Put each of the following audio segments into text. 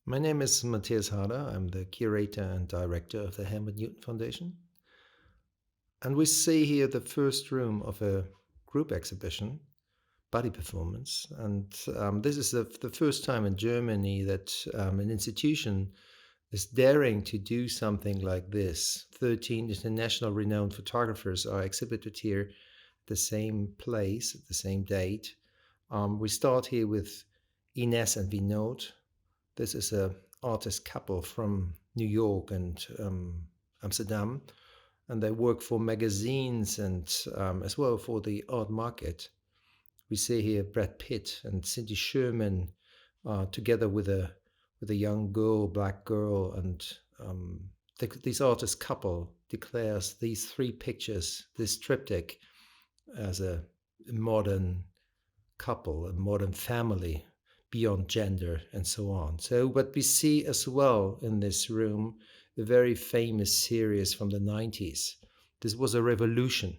My name is Matthias Harder. I'm the curator and director of the Helmut Newton Foundation. And we see here the first room of a group exhibition, Body Performance. And this is the first time in Germany that an institution is daring to do something like this. 13 international renowned photographers are exhibited here at the same place, at the same date. We start here with Ines and Vinod. This is a artist couple from New York and Amsterdam, and they work for magazines and as well for the art market. We see here Brad Pitt and Cindy Sherman together with a young girl, black girl, and this artist couple declares these three pictures, this triptych, as a modern couple, a modern family beyond gender and so on. So, but we see as well in this room a very famous series from the 90s. This was a revolution.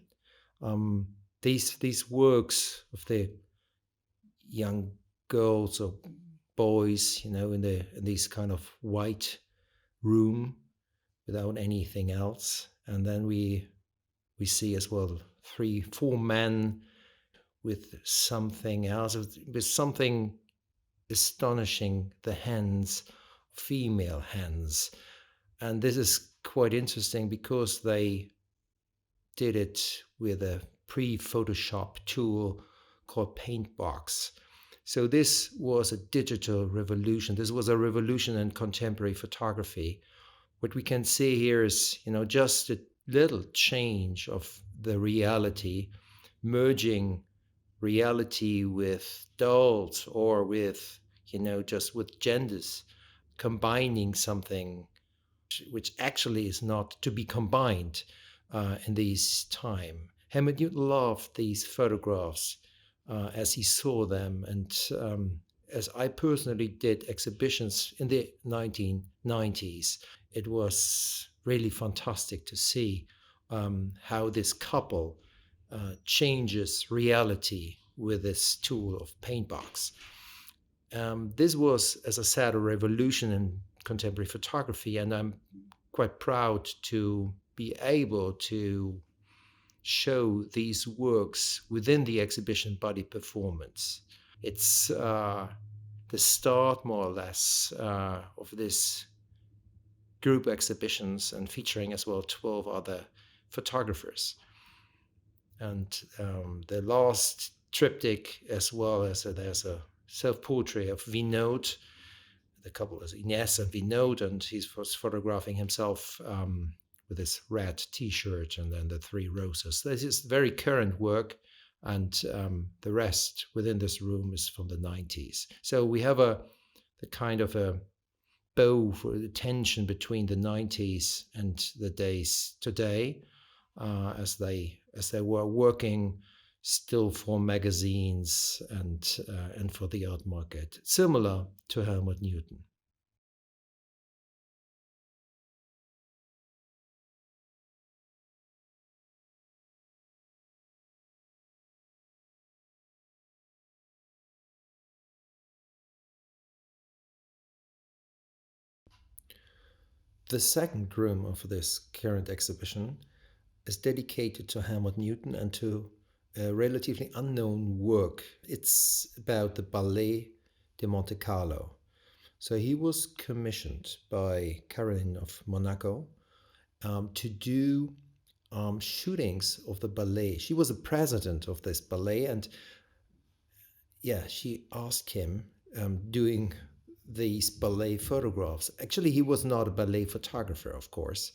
These works of the young girls or boys, in these kind of white room without anything else, and then we see as well four men with something else, with something astonishing, the hands, female hands. And this is quite interesting because they did it with a pre-Photoshop tool called Paintbox. So this was a digital revolution. This was a revolution in contemporary photography. What we can see here is, just a little change of the reality, merging reality with dolls or with, just with genders, combining something which actually is not to be combined in this time. Helmut Newton loved these photographs as he saw them, and as I personally did exhibitions in the 1990s, it was really fantastic to see how this couple changes reality with this tool of Paintbox. This was, as I said, a revolution in contemporary photography, and I'm quite proud to be able to show these works within the exhibition Body Performance. It's the start, more or less, of this group exhibitions and featuring as well 12 other photographers. And the last triptych, as well as there's a self-portrait of Vinod. The couple is Ines and Vinod, and he was photographing himself with his red T-shirt and then the three roses. This is very current work, and the rest within this room is from the 90s. So we have the kind of a bow for the tension between the 90s and the days today, as they were working still for magazines and for the art market, similar to Helmut Newton. The second room of this current exhibition is dedicated to Helmut Newton and to a relatively unknown work. It's about the Ballet de Monte Carlo. So he was commissioned by Caroline of Monaco to do shootings of the ballet. She was the president of this ballet, and she asked him doing these ballet photographs. Actually, he was not a ballet photographer, of course.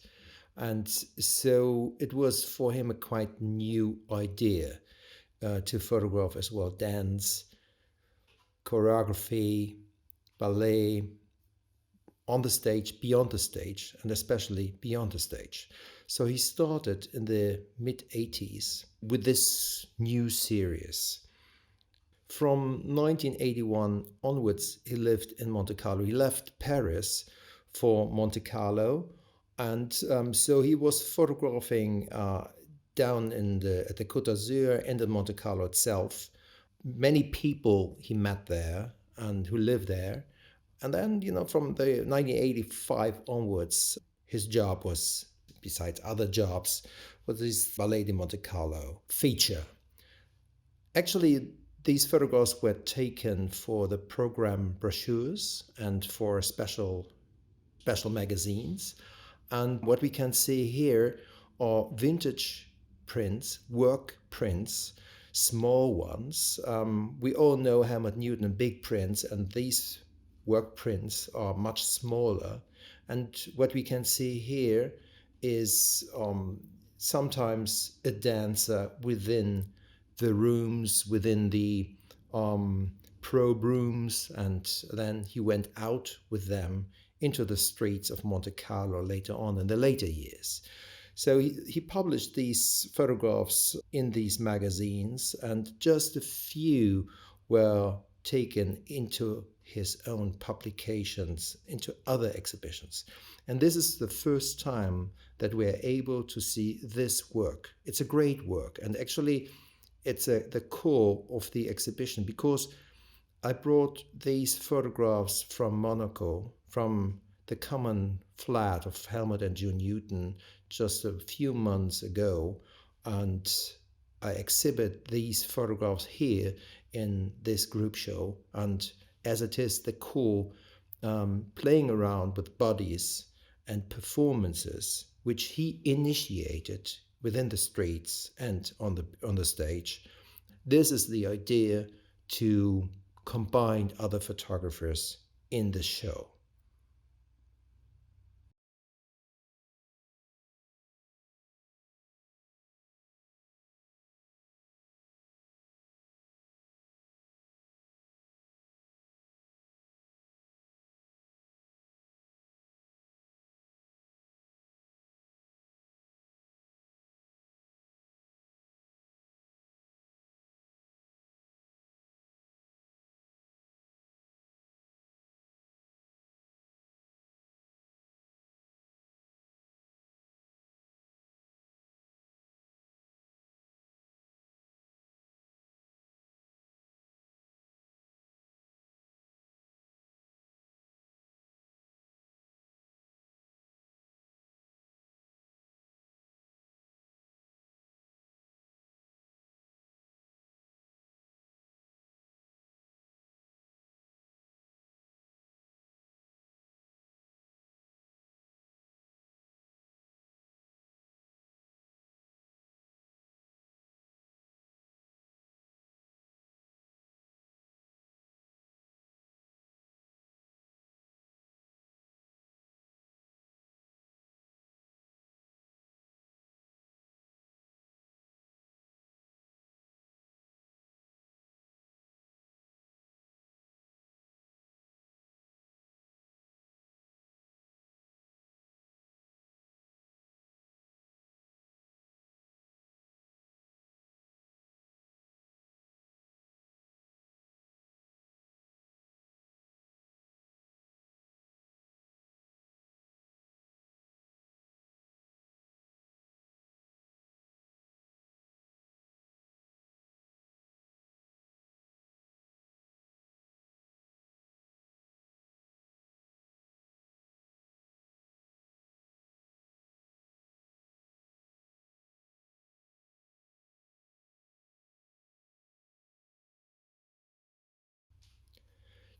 And so it was for him a quite new idea to photograph as well dance, choreography, ballet, on the stage, beyond the stage, and especially beyond the stage. So he started in the mid-80s with this new series. From 1981 onwards, he lived in Monte Carlo. He left Paris for Monte Carlo, and so he was photographing down at the Côte d'Azur and in Monte Carlo itself. Many people he met there and who lived there, And then, from the 1985 onwards, his job was, besides other jobs, was this Ballet de Monte Carlo feature. Actually, these photographs were taken for the program brochures and for special magazines. And what we can see here are vintage prints, work prints, small ones. We all know Helmut Newton and big prints, and these work prints are much smaller. And what we can see here is sometimes a dancer within the rooms, within the probe rooms, and then he went out with them into the streets of Monte Carlo later on in the later years. So he published these photographs in these magazines, and just a few were taken into his own publications, into other exhibitions. And this is the first time that we're able to see this work. It's a great work, and actually it's the core of the exhibition, because I brought these photographs from Monaco, from the common flat of Helmut and June Newton, just a few months ago, and I exhibit these photographs here in this group show. And as it is the core, playing around with bodies and performances, which he initiated within the streets and on the stage. This is the idea to combine other photographers in the show.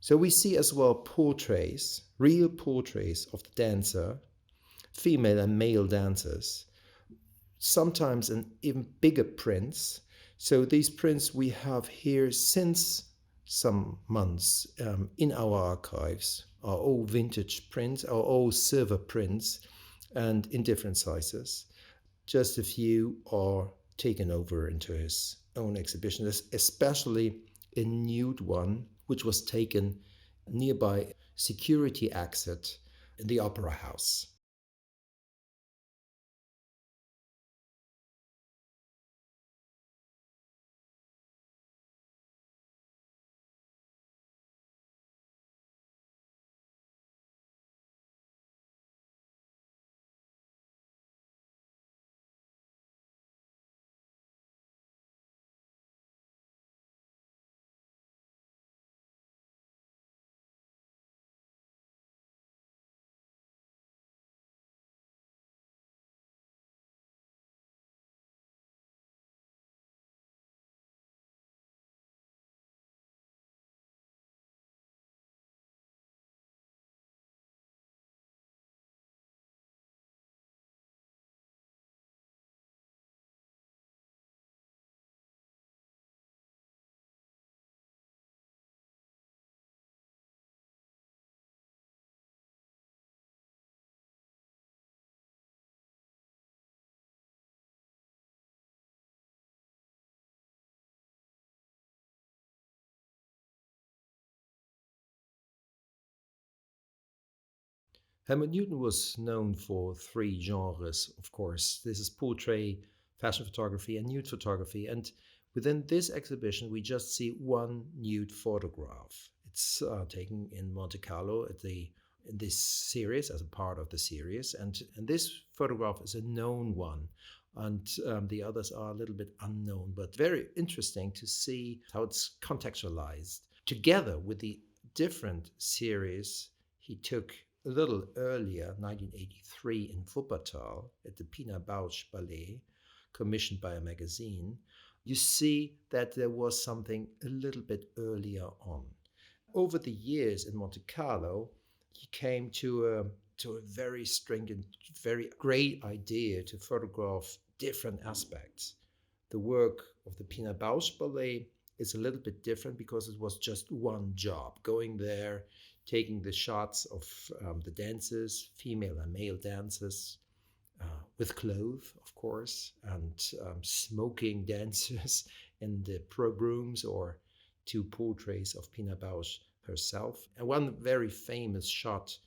So we see as well portraits, real portraits of the dancer, female and male dancers, sometimes in even bigger prints. So these prints we have here since some months in our archives are all vintage prints, are all silver prints, and in different sizes. Just a few are taken over into his own exhibition. There's especially a nude one, which was taken nearby security exit in the opera house. Helmut Newton was known for three genres, of course. This is portrait, fashion photography, and nude photography. And within this exhibition, we just see one nude photograph. It's taken in Monte Carlo in this series, as a part of the series. And this photograph is a known one. And the others are a little bit unknown, but very interesting to see how it's contextualized together with the different series he took a little earlier, 1983, in Wuppertal at the Pina Bausch Ballet, commissioned by a magazine. You see that there was something a little bit earlier on. Over the years in Monte Carlo, he came to a very stringent, very great idea to photograph different aspects. The work of the Pina Bausch Ballet is a little bit different because it was just one job, going there, taking the shots of the dancers, female and male dancers, with clothes, of course, and smoking dancers in the prog rooms, or two portraits of Pina Bausch herself, and one very famous shot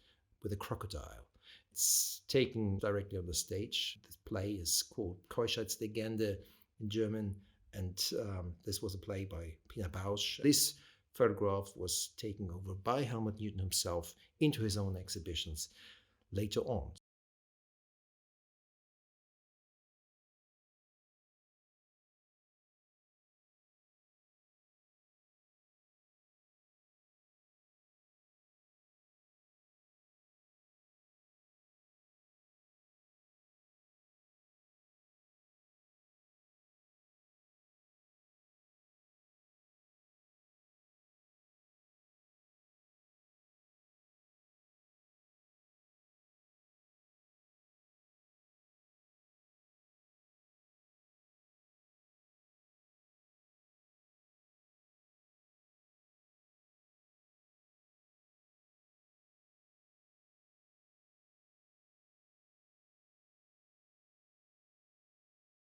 with a crocodile. It's taken directly on the stage. This play is called Keuschheitslegende in German, and this was a play by Pina Bausch. This photograph was taken over by Helmut Newton himself into his own exhibitions later on.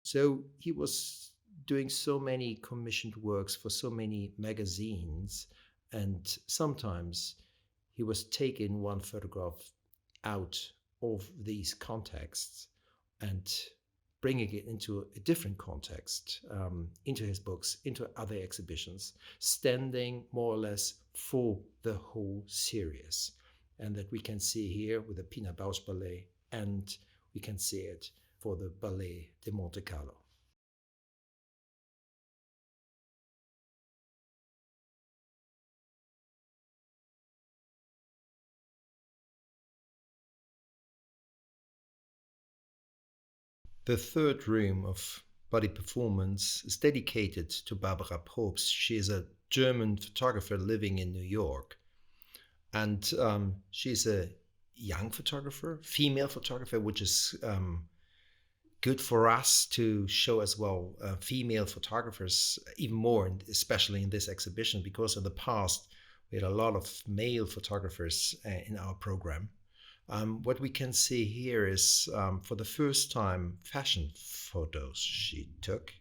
So he was doing so many commissioned works for so many magazines, and sometimes he was taking one photograph out of these contexts and bringing it into a different context, into his books, into other exhibitions, standing more or less for the whole series. And that we can see here with the Pina Bausch Ballet, and we can see it for the Ballet de Monte Carlo. The third room of Body Performance is dedicated to Barbara Probst. She is a German photographer living in New York. And she's a young photographer, female photographer, which is good for us to show as well female photographers even more, especially in this exhibition, because in the past we had a lot of male photographers in our program. What we can see here is, for the first time, fashion photos she took.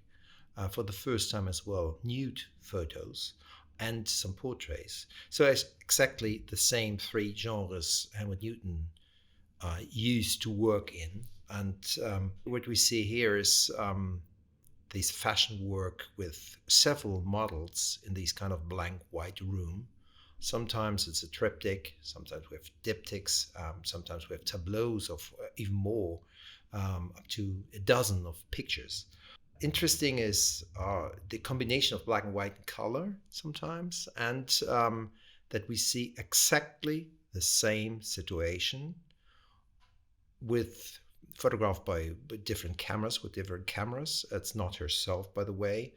For the first time as well, nude photos and some portraits. So it's exactly the same three genres Helmut Newton used to work in. And what we see here is this fashion work with several models in these kind of blank white room. Sometimes it's a triptych, sometimes we have diptychs, sometimes we have tableaus of even more, up to a dozen of pictures. Interesting is the combination of black and white and color sometimes, and that we see exactly the same situation with photographed by different cameras with different cameras. It's not herself, by the way.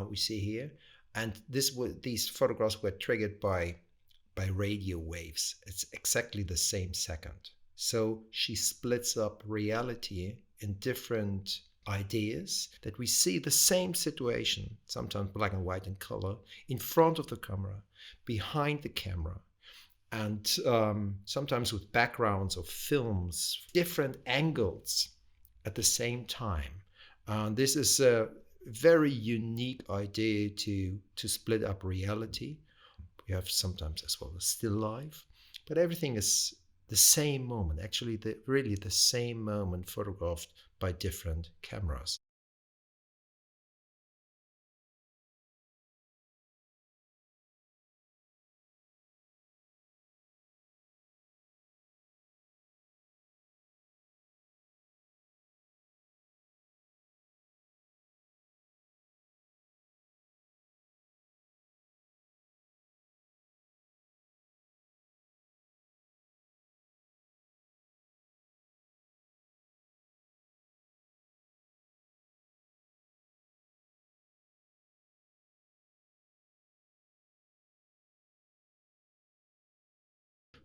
We see here, and these photographs were triggered by radio waves. It's exactly the same second. So she splits up reality in different ideas, that we see the same situation, sometimes black and white in color, in front of the camera, behind the camera, and sometimes with backgrounds of films, different angles at the same time. This is a very unique idea to split up reality. We have sometimes as well a still life, but everything is The same moment, actually, really the same moment photographed by different cameras.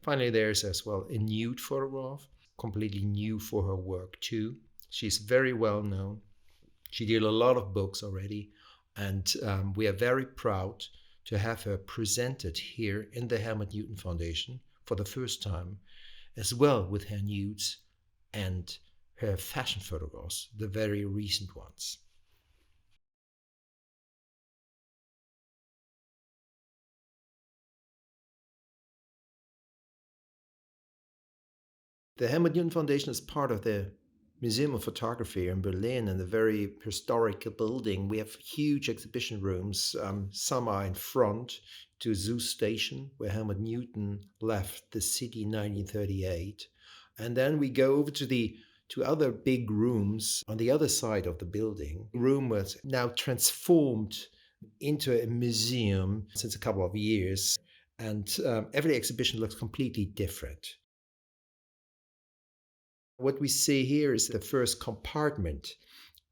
Finally, there's as well a nude photograph, completely new for her work too. She's very well known. She did a lot of books already, and we are very proud to have her presented here in the Helmut Newton Foundation for the first time, as well with her nudes and her fashion photographs, the very recent ones. The Helmut Newton Foundation is part of the Museum of Photography in Berlin, in a very historic building. We have huge exhibition rooms. Some are in front to Zoo Station, where Helmut Newton left the city in 1938. And then we go over to the two other big rooms on the other side of the building. The room was now transformed into a museum since a couple of years, and every exhibition looks completely different. What we see here is the first compartment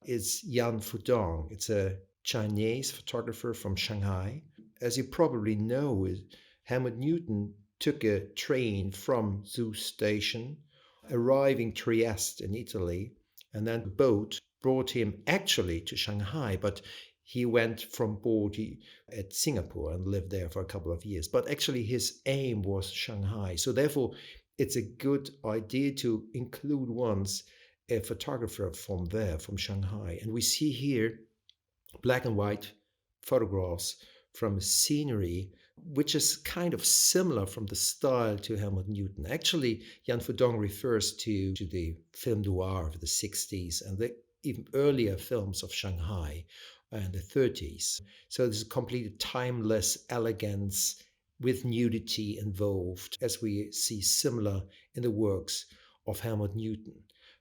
is Jan Fudong. It's a Chinese photographer from Shanghai. As you probably know, Helmut Newton took a train from Zoo Station, arriving Trieste in Italy, and then the boat brought him actually to Shanghai, but he went from board at Singapore and lived there for a couple of years. But actually, his aim was Shanghai. So therefore, it's a good idea to include once a photographer from there, from Shanghai. And we see here black and white photographs from scenery, which is kind of similar from the style to Helmut Newton. Actually, Jan Fudong refers to the film noir of the 60s and the even earlier films of Shanghai in the 30s. So there's a completely timeless elegance with nudity involved, as we see similar in the works of Helmut Newton.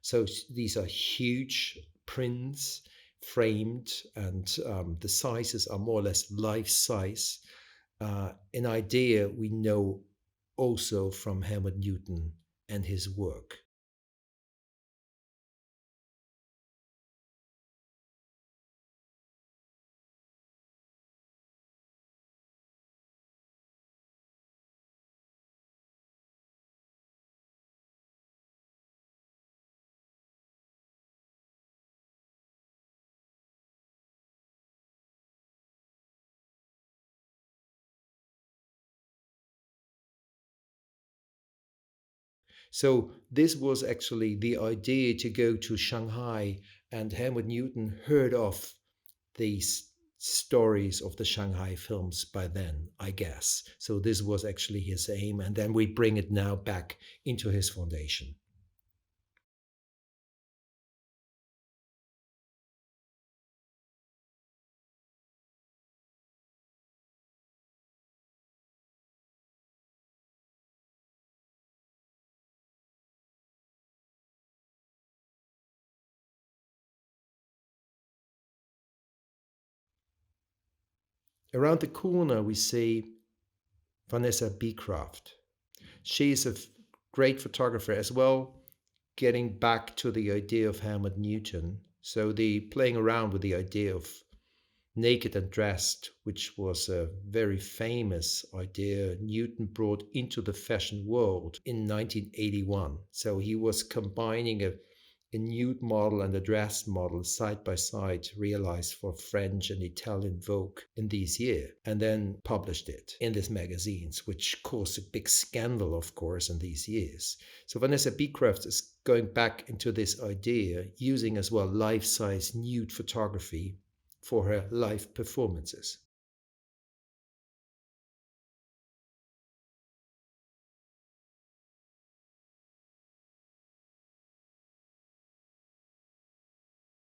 So these are huge prints, framed, and the sizes are more or less life size. An idea we know also from Helmut Newton and his work. So this was actually the idea to go to Shanghai, and Helmut Newton heard of these stories of the Shanghai films by then, I guess. So this was actually his aim, and then we bring it now back into his foundation. Around the corner, we see Vanessa Beecraft. She is a great photographer as well, getting back to the idea of Helmut Newton. So the playing around with the idea of naked and dressed, which was a very famous idea Newton brought into the fashion world in 1981. So he was combining a nude model and a dress model side by side, realized for French and Italian Vogue in these years, and then published it in these magazines, which caused a big scandal, of course, in these years. So Vanessa Beecraft is going back into this idea, using as well life-size nude photography for her live performances.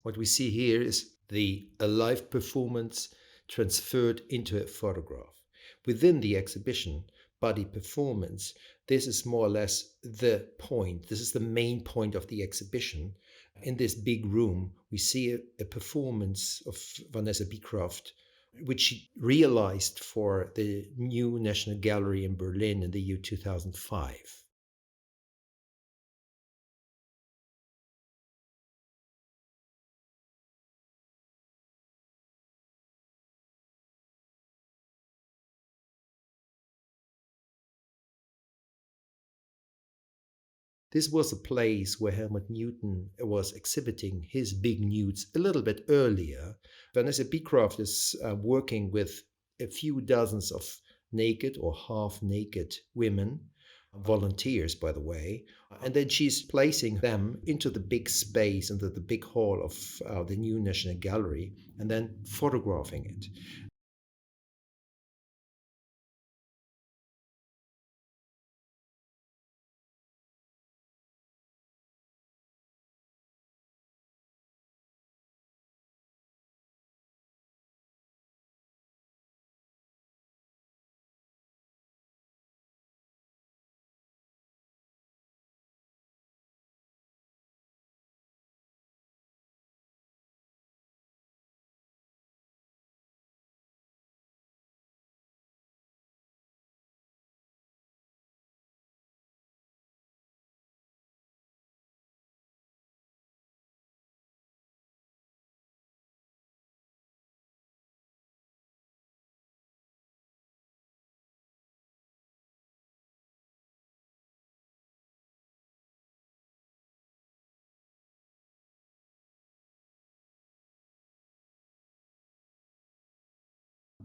What we see here is a live performance transferred into a photograph. Within the exhibition, body performance, this is more or less the point. This is the main point of the exhibition. In this big room, we see a performance of Vanessa Beecroft, which she realized for the new National Gallery in Berlin in the year 2005. This was a place where Helmut Newton was exhibiting his big nudes a little bit earlier. Vanessa Beecroft is working with a few dozens of naked or half naked women, volunteers, by the way, and then she's placing them into the big space, into the big hall of the new National Gallery, and then photographing it.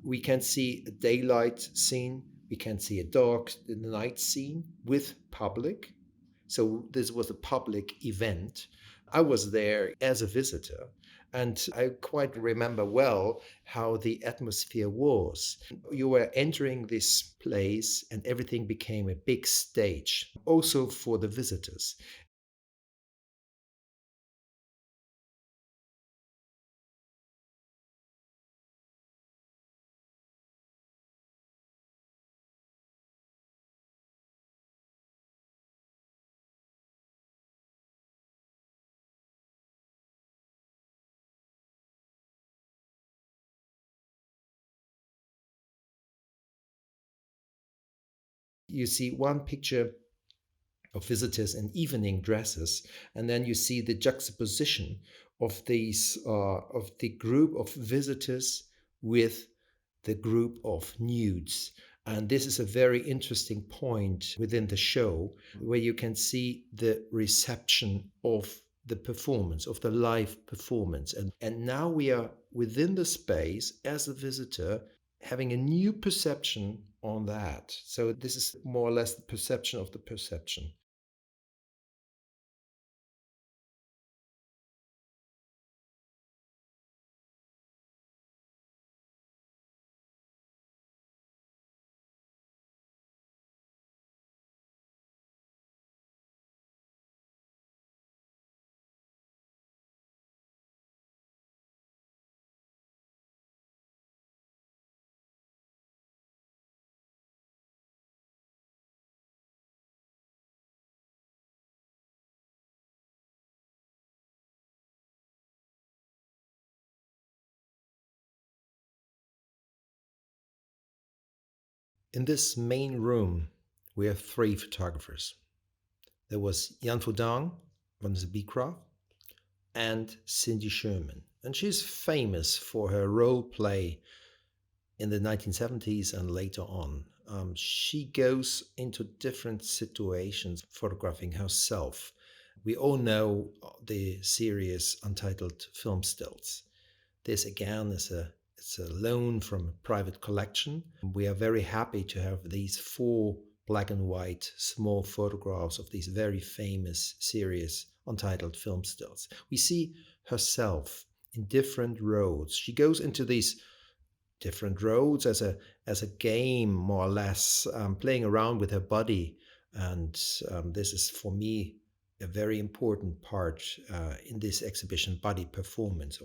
We can see a daylight scene, we can see a dark night scene with public. So this was a public event. I was there as a visitor, and I quite remember well how the atmosphere was. You were entering this place, and everything became a big stage, also for the visitors. You see one picture of visitors in evening dresses, and then you see the juxtaposition of these of the group of visitors with the group of nudes. And this is a very interesting point within the show where you can see the reception of the performance, of the live performance. And now we are within the space as a visitor having a new perception on that. So this is more or less the perception of the perception. In this main room, we have three photographers. There was Jan Foudang, Vanessa Beecroft, and Cindy Sherman. And she's famous for her role play in the 1970s and later on. She goes into different situations photographing herself. We all know the series Untitled Film Stills. This again is it's a loan from a private collection. We are very happy to have these four black and white small photographs of these very famous series Untitled Film Stills. We see herself in different roles. She goes into these different roles as a game, more or less, playing around with her body. And this is for me a very important part in this exhibition, body performance.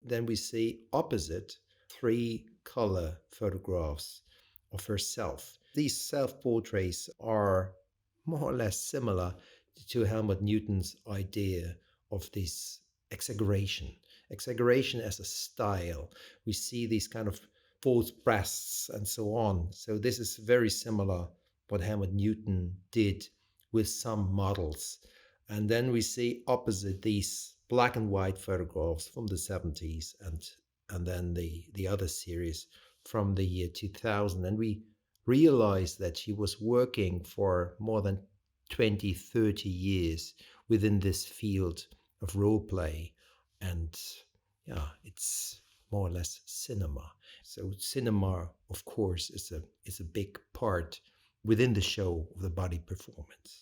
Then we see opposite three color photographs of herself. These self portraits are more or less similar to Helmut Newton's idea of this exaggeration. Exaggeration as a style. We see these kind of false breasts and so on. So this is very similar what Helmut Newton did with some models. And then we see opposite these black and white photographs from the 70s and then the other series from the year 2000. And we realized that she was working for more than 20, 30 years within this field of role play. And yeah, it's more or less cinema. So cinema, of course, is a big part within the show of the body performance.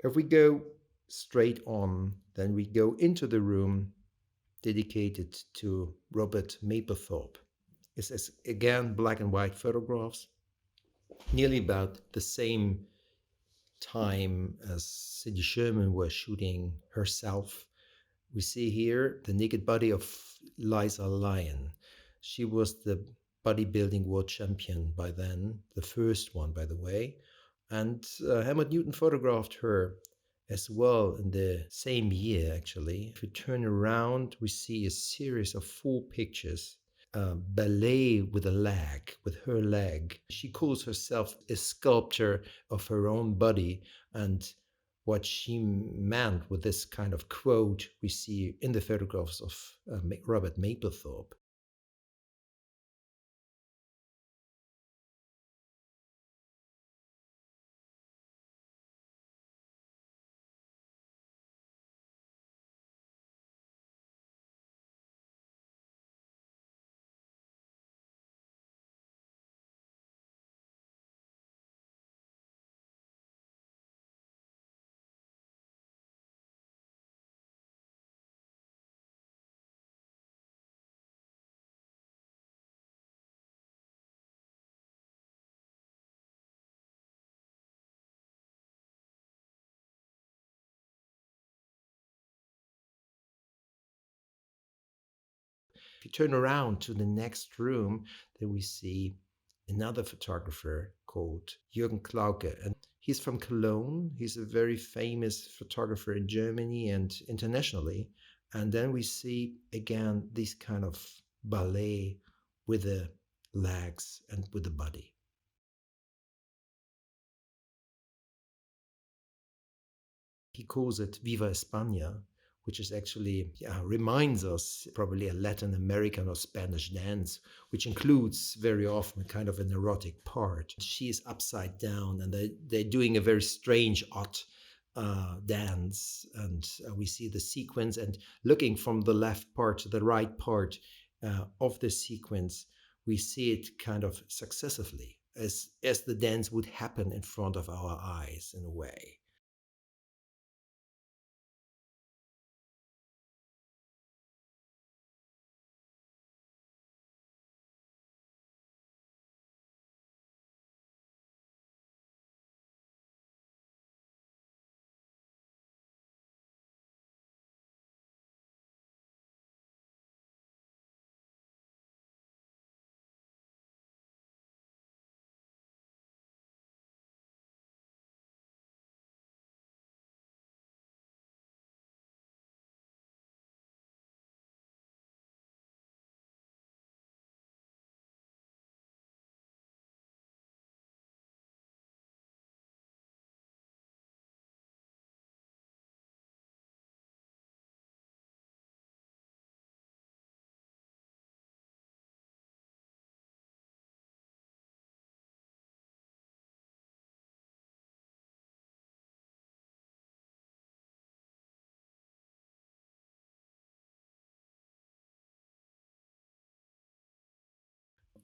If we go straight on, then we go into the room dedicated to Robert Mapplethorpe. It's again black and white photographs, nearly about the same time as Cindy Sherman was shooting herself. We see here the naked body of Liza Lyon. She was the bodybuilding world champion by then, the first one, by the way. And Helmut Newton photographed her as well in the same year, actually. If we turn around, we see a series of 4 pictures. Ballet with a leg, with her leg. She calls herself a sculptor of her own body, and what she meant with this kind of quote we see in the photographs of Robert Mapplethorpe. If you turn around to the next room, then we see another photographer called Jürgen Klauke. And he's from Cologne. He's a very famous photographer in Germany and internationally. And then we see again this kind of ballet with the legs and with the body. He calls it Viva España, which is actually, reminds us probably a Latin American or Spanish dance, which includes very often kind of an erotic part. She is upside down and they're doing a very strange, odd dance. And we see the sequence, and looking from the left part to the right part of the sequence, we see it kind of successively as the dance would happen in front of our eyes in a way.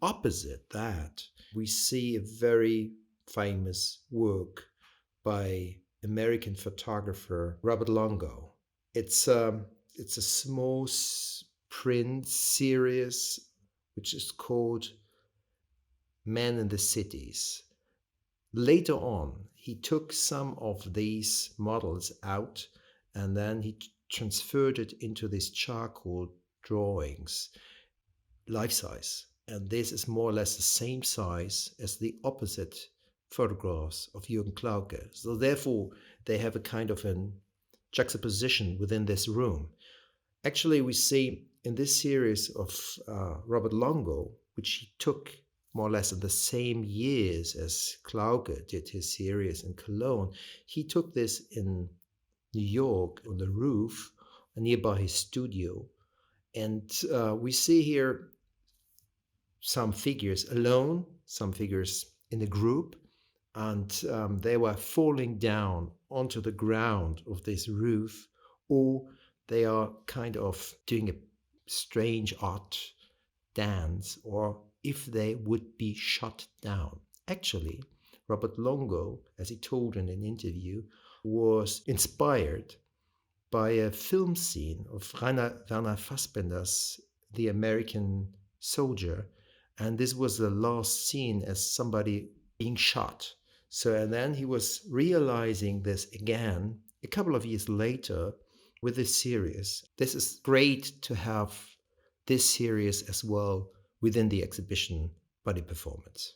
opposite that, we see a very famous work by American photographer Robert Longo. It's a small print series which is called Men in the Cities. Later on, he took some of these models out and then he transferred it into these charcoal drawings, life size. And this is more or less the same size as the opposite photographs of Jürgen Klauke. So therefore, they have a kind of a juxtaposition within this room. Actually, we see in this series of Robert Longo, which he took more or less in the same years as Klauke did his series in Cologne, he took this in New York on the roof nearby his studio. And we see here some figures alone, some figures in a group, and they were falling down onto the ground of this roof, or they are kind of doing a strange odd dance, or if they would be shot down. Actually, Robert Longo, as he told in an interview, was inspired by a film scene of Werner Fassbinder's The American Soldier, and this was the last scene as somebody being shot. So, and then he was realizing this again a couple of years later with this series. This is great to have this series as well within the exhibition Body Performance.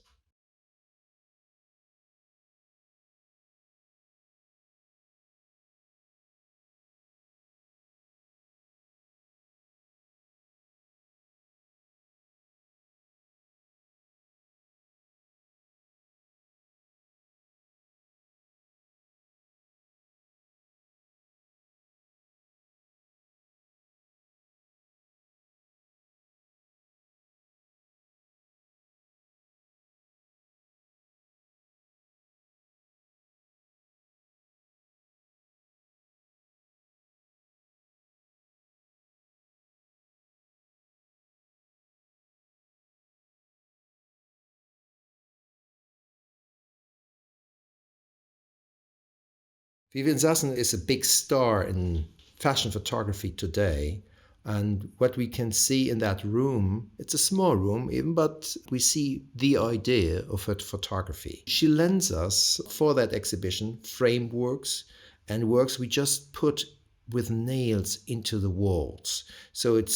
Vivian Sassen is a big star in fashion photography today. And what we can see in that room, it's a small room even, but we see the idea of her photography. She lends us, for that exhibition, frameworks and works we just put with nails into the walls. So it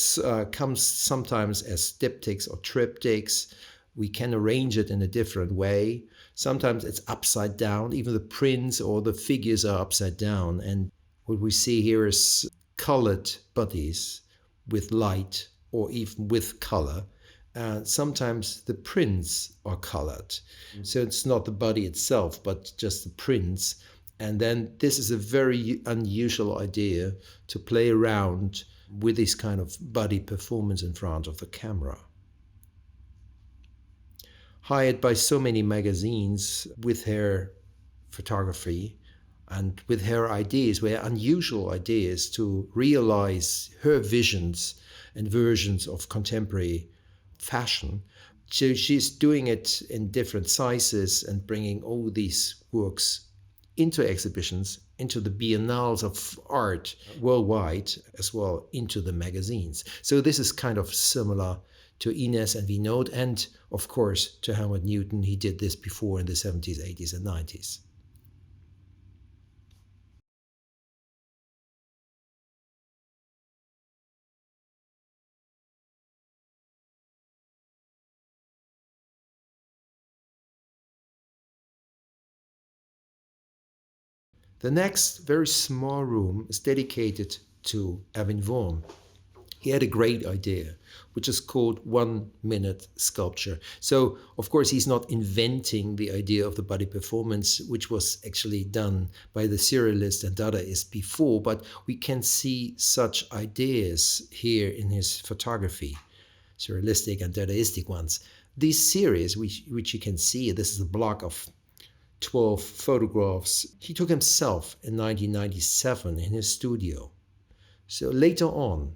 comes sometimes as diptychs or triptychs. We can arrange it in a different way. Sometimes it's upside down, even the prints or the figures are upside down. And what we see here is colored bodies with light or even with color. Sometimes the prints are colored. So it's not the body itself, but just the prints. And then this is a very unusual idea to play around with this kind of body performance in front of the camera. Hired by so many magazines with her photography and with her ideas, were unusual ideas to realize her visions and versions of contemporary fashion. So she's doing it in different sizes and bringing all these works into exhibitions, into the biennales of art worldwide, as well into the magazines. So this is kind of similar to Ines and Vinod, and of course to Helmut Newton. He did this before in the 70s, 80s, and 90s. The next very small room is dedicated to Erwin Vaughan. He had a great idea, which is called 1-minute sculpture. So, of course, he's not inventing the idea of the body performance, which was actually done by the Surrealist and Dadaist before, but we can see such ideas here in his photography, Surrealistic and Dadaistic ones. These series, which you can see, this is a block of 12 photographs he took himself in 1997 in his studio. So later on,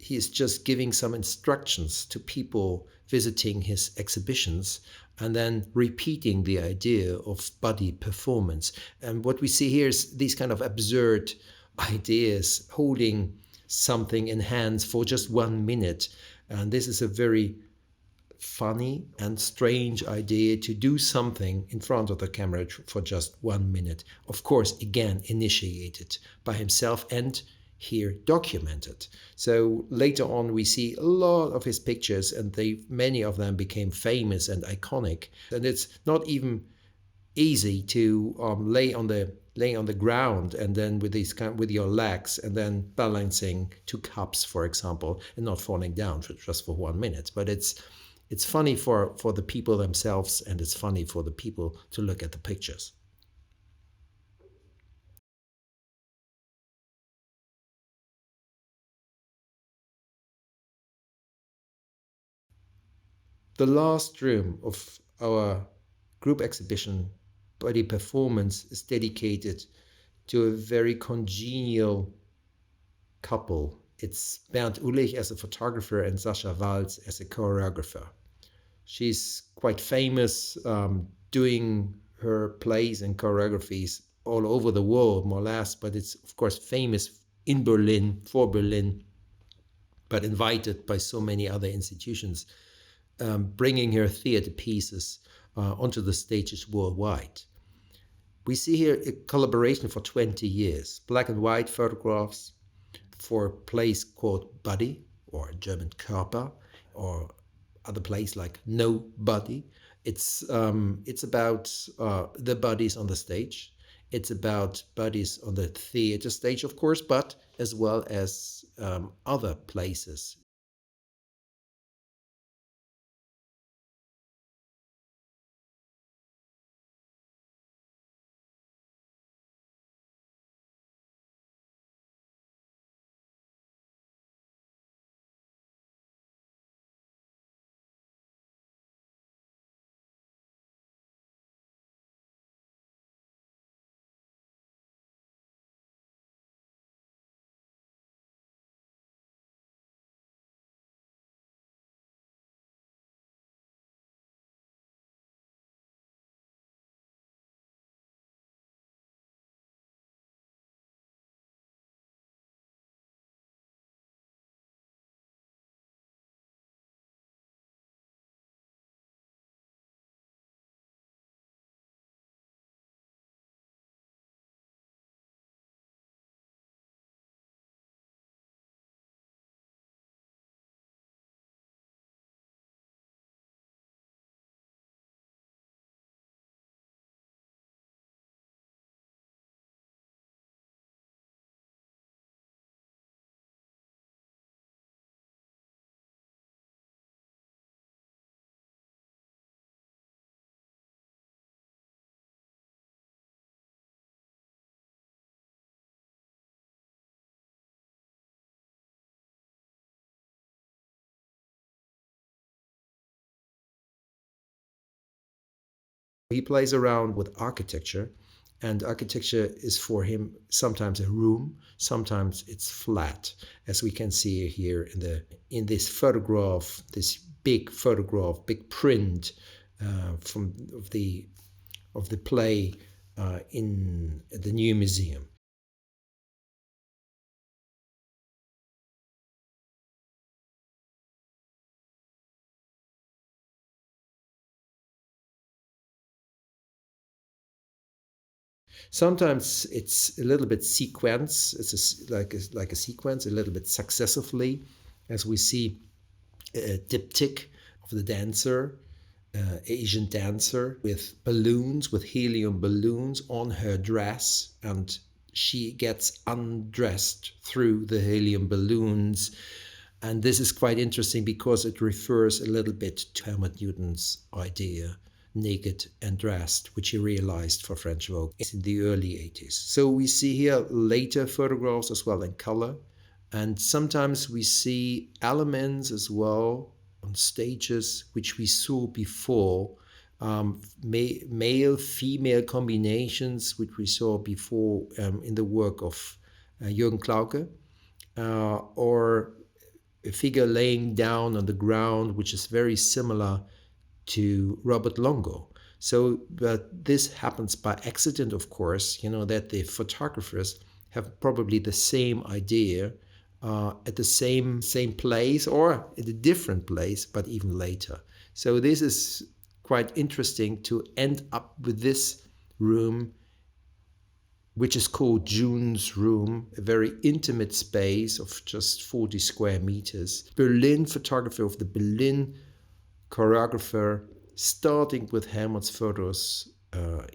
he's just giving some instructions to people visiting his exhibitions and then repeating the idea of body performance. And what we see here is these kind of absurd ideas, holding something in hands for just 1 minute. And this is a very funny and strange idea to do something in front of the camera for just 1 minute. Of course, again, initiated by himself and here documented. So later on, we see a lot of his pictures, and many of them became famous and iconic. And it's not even easy to lay on the ground and then with your legs and then balancing two cups, for example, and not falling down just for 1 minute. But it's funny for the people themselves, and it's funny for the people to look at the pictures. The last room of our group exhibition, Body Performance, is dedicated to a very congenial couple. It's Bernd Ullich as a photographer and Sascha Walz as a choreographer. She's quite famous, doing her plays and choreographies all over the world, more or less, but it's of course famous in Berlin, for Berlin, but invited by so many other institutions, bringing her theater pieces onto the stages worldwide. We see here a collaboration for 20 years, black and white photographs for plays called Body, or German Körper, or other plays like Nobody. It's about the bodies on the stage. It's about bodies on the theater stage, of course, but as well as other places. He plays around with architecture, and architecture is for him sometimes a room, sometimes it's flat, as we can see here in this photograph, this big photograph, big print from of the play in the new museum. Sometimes it's a little bit sequence. Like a sequence, a little bit successively, as we see a diptych of the dancer, Asian dancer, with balloons, with helium balloons on her dress, and she gets undressed through the helium balloons. And this is quite interesting because it refers a little bit to Helmut Newton's idea, naked and dressed, which he realized for French Vogue in the early 80s. So we see here later photographs as well in color. And sometimes we see elements as well on stages which we saw before, male female combinations, which we saw before in the work of Jürgen Klauke, or a figure laying down on the ground, which is very similar to Robert Longo. So, but this happens by accident, of course, that the photographers have probably the same idea at the same place or at a different place, but even later. So this is quite interesting to end up with this room, which is called June's Room, a very intimate space of just 40 square meters. Berlin photography of the Berlin choreographer, starting with Helmut's photos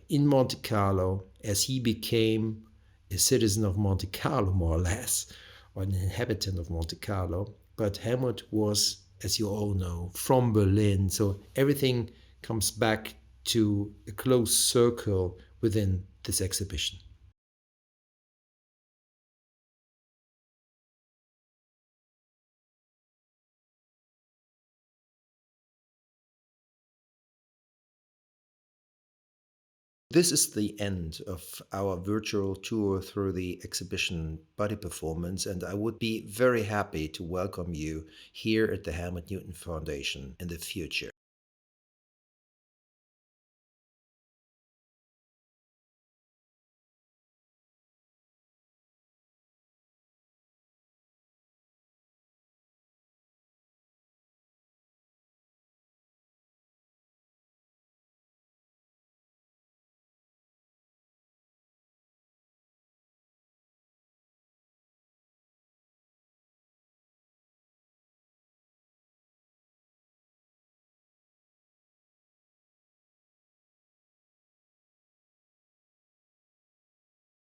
in Monte Carlo as he became a citizen of Monte Carlo, more or less, or an inhabitant of Monte Carlo. But Helmut was, as you all know, from Berlin. So everything comes back to a close circle within this exhibition. This is the end of our virtual tour through the exhibition Body Performance, and I would be very happy to welcome you here at the Helmut Newton Foundation in the future.